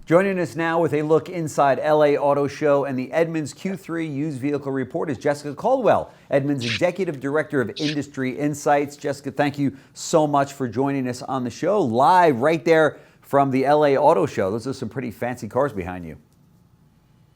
Joining us now with a look inside LA Auto Show and the Edmunds Q3 Used Vehicle Report is Jessica Caldwell, Edmunds Executive Director of Industry Insights. Jessica, thank you so much for joining us on the show live right there from the LA Auto Show. Those are some pretty fancy cars behind you.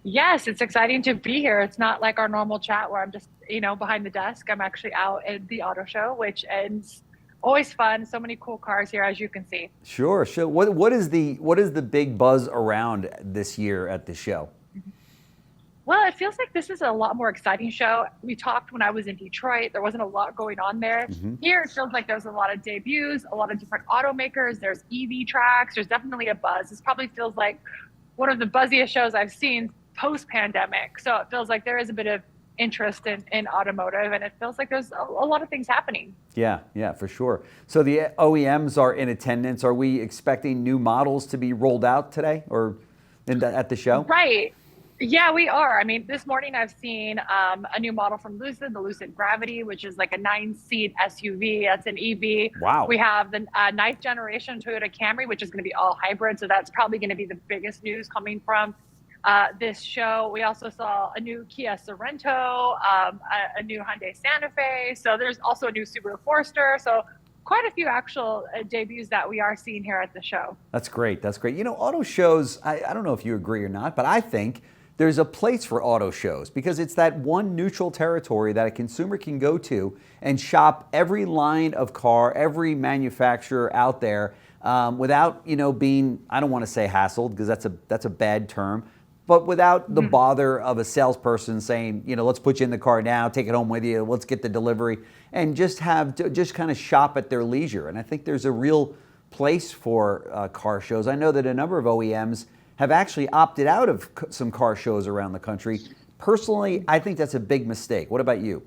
Yes, it's exciting to be here. It's not like our normal chat where I'm just, behind the desk. I'm actually out at the auto show, which is always fun. So many cool cars here, as you can see. Sure. So what is the big buzz around this year at the show? Well, it feels like this is a lot more exciting show. We talked when I was in Detroit. There wasn't a lot going on there. Here, it feels like there's a lot of debuts, a lot of different automakers. There's EV tracks. There's definitely a buzz. This probably feels like one of the buzziest shows I've seen post-pandemic. So it feels like there is a bit of interest in automotive, and it feels like there's a lot of things happening. Yeah, for sure. So the OEMs are in attendance. Are we expecting new models to be rolled out today or at the show? Right. Yeah, we are. I mean, this morning I've seen a new model from Lucid, the Lucid Gravity, which is like a 9-seat SUV. That's an EV. Wow. We have the ninth generation Toyota Camry, which is going to be all hybrid. So that's probably going to be the biggest news coming from this show. We also saw a new Kia Sorento, a new Hyundai Santa Fe. So there's also a new Subaru Forester. So quite a few actual debuts that we are seeing here at the show. That's great. That's great. Auto shows, I don't know if you agree or not, but I think there's a place for auto shows because it's that one neutral territory that a consumer can go to and shop every line of car, every manufacturer out there without, being, I don't want to say hassled because that's a bad term, but without the bother of a salesperson saying, let's put you in the car now, take it home with you, let's get the delivery, and just kind of shop at their leisure. And I think there's a real place for car shows. I know that a number of OEMs have actually opted out of some car shows around the country. Personally, I think that's a big mistake. What about you?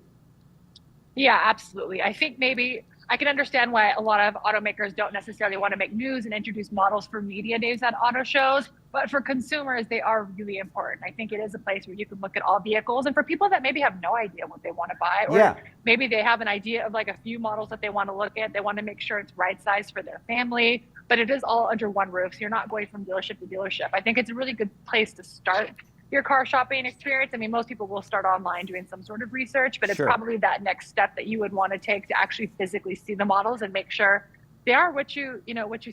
Yeah, absolutely. I think maybe I can understand why a lot of automakers don't necessarily want to make news and introduce models for media days at auto shows, but for consumers, they are really important. I think it is a place where you can look at all vehicles, and for people that maybe have no idea what they want to buy, or maybe they have an idea of like a few models that they want to look at, they want to make sure it's right size for their family, but it is all under one roof, so you're not going from dealership to dealership. I think it's a really good place to start your car shopping experience. I mean, most people will start online doing some sort of research, but it's probably that next step that you would want to take to actually physically see the models and make sure they are what you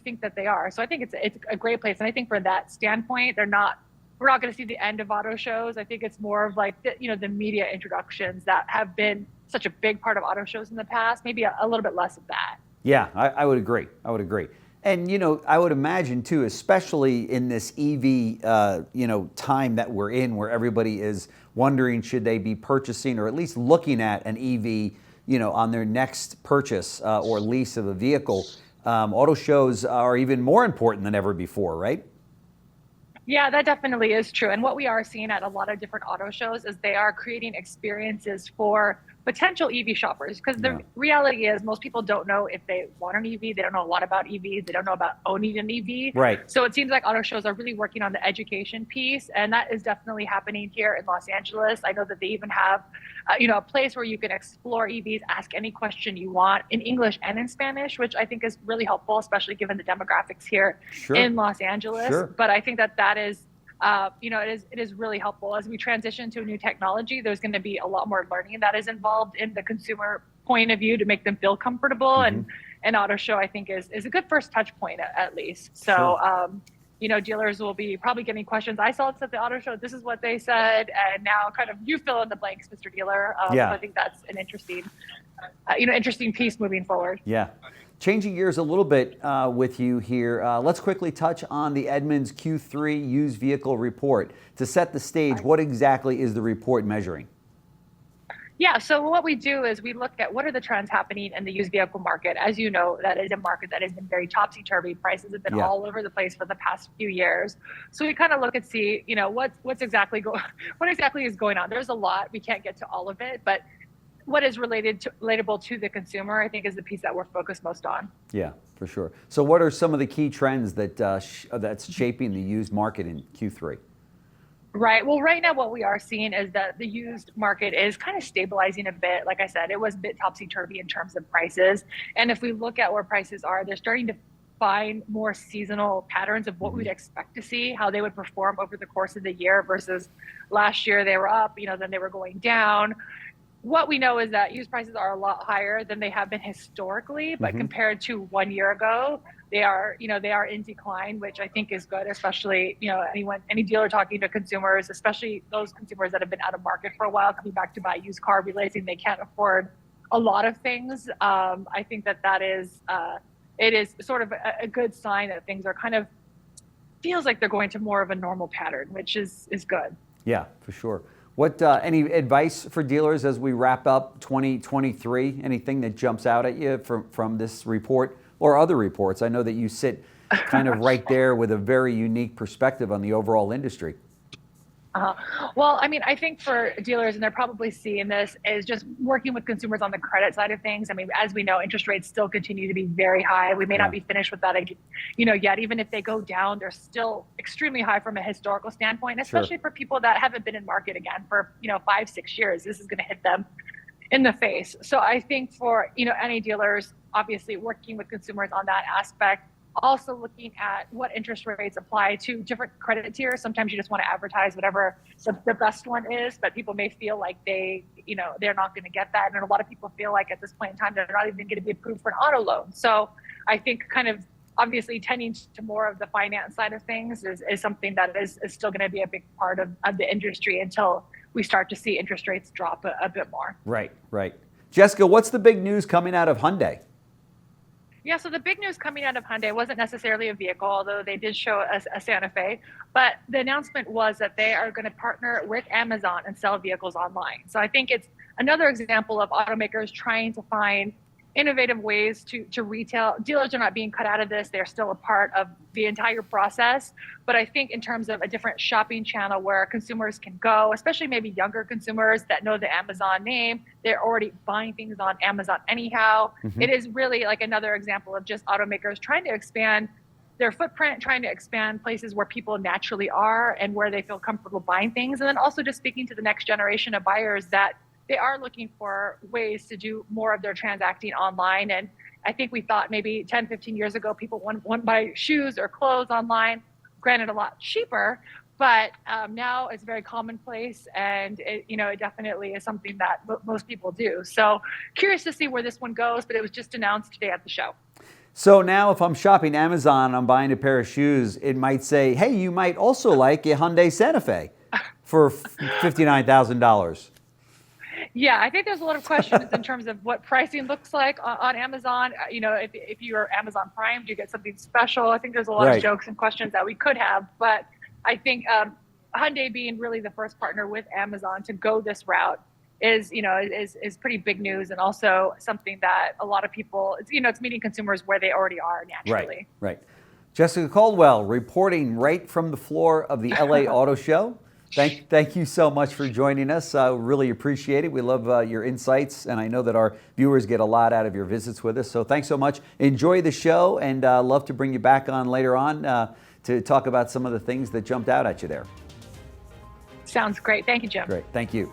think that they are. So I think it's a great place. And I think for that standpoint, we're not going to see the end of auto shows. I think it's more of like the media introductions that have been such a big part of auto shows in the past, maybe a little bit less of that. Yeah, I would agree. And, I would imagine, too, especially in this EV, time that we're in where everybody is wondering should they be purchasing or at least looking at an EV, on their next purchase or lease of a vehicle. Auto shows are even more important than ever before, right? Yeah, that definitely is true. And what we are seeing at a lot of different auto shows is they are creating experiences for potential EV shoppers, because the reality is most people don't know if they want an EV. They don't know a lot about EVs. They don't know about owning an EV. Right. So it seems like auto shows are really working on the education piece, and that is definitely happening here in Los Angeles. I know that they even have, a place where you can explore EVs, ask any question you want in English and in Spanish, which I think is really helpful, especially given the demographics here in Los Angeles. But I think that is it is really helpful as we transition to a new technology. There's going to be a lot more learning that is involved in the consumer point of view to make them feel comfortable. And an auto show, I think, is a good first touch point at least. So, dealers will be probably getting questions. I saw this at the auto show. This is what they said. And now kind of you fill in the blanks, Mr. Dealer. So I think that's an interesting piece moving forward. Yeah. Changing gears a little bit with you here, let's quickly touch on the Edmunds Q3 Used Vehicle Report. To set the stage, what exactly is the report measuring? Yeah, so what we do is we look at what are the trends happening in the used vehicle market. As you know, that is a market that has been very topsy-turvy. Prices have been all over the place for the past few years. So we kind of look and see, what exactly is going on. There's a lot. We can't get to all of it, but what is relatable to the consumer, I think, is the piece that we're focused most on. Yeah, for sure. So what are some of the key trends that's shaping the used market in Q3? Right. Well, right now what we are seeing is that the used market is kind of stabilizing a bit. Like I said, it was a bit topsy-turvy in terms of prices. And if we look at where prices are, they're starting to find more seasonal patterns of what we'd expect to see, how they would perform over the course of the year versus last year they were up, then they were going down. What we know is that used prices are a lot higher than they have been historically, but compared to 1 year ago, they are in decline, which I think is good, especially, any dealer talking to consumers, especially those consumers that have been out of market for a while, coming back to buy a used car, realizing they can't afford a lot of things. I think that is, it is sort of a good sign that things are kind of, feels like they're going to more of a normal pattern, which is good. Yeah, for sure. What any advice for dealers as we wrap up 2023? Anything that jumps out at you from this report or other reports? I know that you sit kind of right there with a very unique perspective on the overall industry. Well, I mean, I think for dealers, and they're probably seeing this, is just working with consumers on the credit side of things. I mean, as we know, interest rates still continue to be very high. We may not be finished with that, yet. Even if they go down, they're still extremely high from a historical standpoint, especially for people that haven't been in market again for 5-6 years. This is going to hit them in the face. So I think for any dealers, obviously working with consumers on that aspect. Also looking at what interest rates apply to different credit tiers. Sometimes you just want to advertise whatever the best one is, but people may feel like they're not going to get that. And a lot of people feel like at this point in time, they're not even going to be approved for an auto loan. So I think kind of obviously tending to more of the finance side of things is something that is still going to be a big part of the industry until we start to see interest rates drop a bit more. Right. Jessica, what's the big news coming out of Hyundai? Yeah, so the big news coming out of Hyundai wasn't necessarily a vehicle, although they did show a Santa Fe, but the announcement was that they are going to partner with Amazon and sell vehicles online. So I think it's another example of automakers trying to find innovative ways to retail. Dealers are not being cut out of this. They're still a part of the entire process. But I think in terms of a different shopping channel where consumers can go, especially maybe younger consumers that know the Amazon name, they're already buying things on Amazon anyhow. It is really like another example of just automakers trying to expand their footprint, trying to expand places where people naturally are and where they feel comfortable buying things. And then also just speaking to the next generation of buyers that they are looking for ways to do more of their transacting online. And I think we thought maybe 10, 15 years ago, people wouldn't buy shoes or clothes online, granted a lot cheaper, but now it's very commonplace, and it definitely is something that most people do. So curious to see where this one goes, but it was just announced today at the show. So now if I'm shopping Amazon, I'm buying a pair of shoes, it might say, hey, you might also like a Hyundai Santa Fe for $59,000. Yeah, I think there's a lot of questions in terms of what pricing looks like on Amazon. If you are Amazon Prime, do you get something special? I think there's a lot of jokes and questions that we could have, but I think Hyundai being really the first partner with Amazon to go this route is pretty big news, and also something that a lot of people, it's meeting consumers where they already are naturally. Right. Jessica Caldwell reporting right from the floor of the LA Auto Show. Thank you so much for joining us. Really appreciate it. We love your insights, and I know that our viewers get a lot out of your visits with us. So thanks so much. Enjoy the show, and love to bring you back on later on to talk about some of the things that jumped out at you there. Sounds great. Thank you, Jim. Great. Thank you.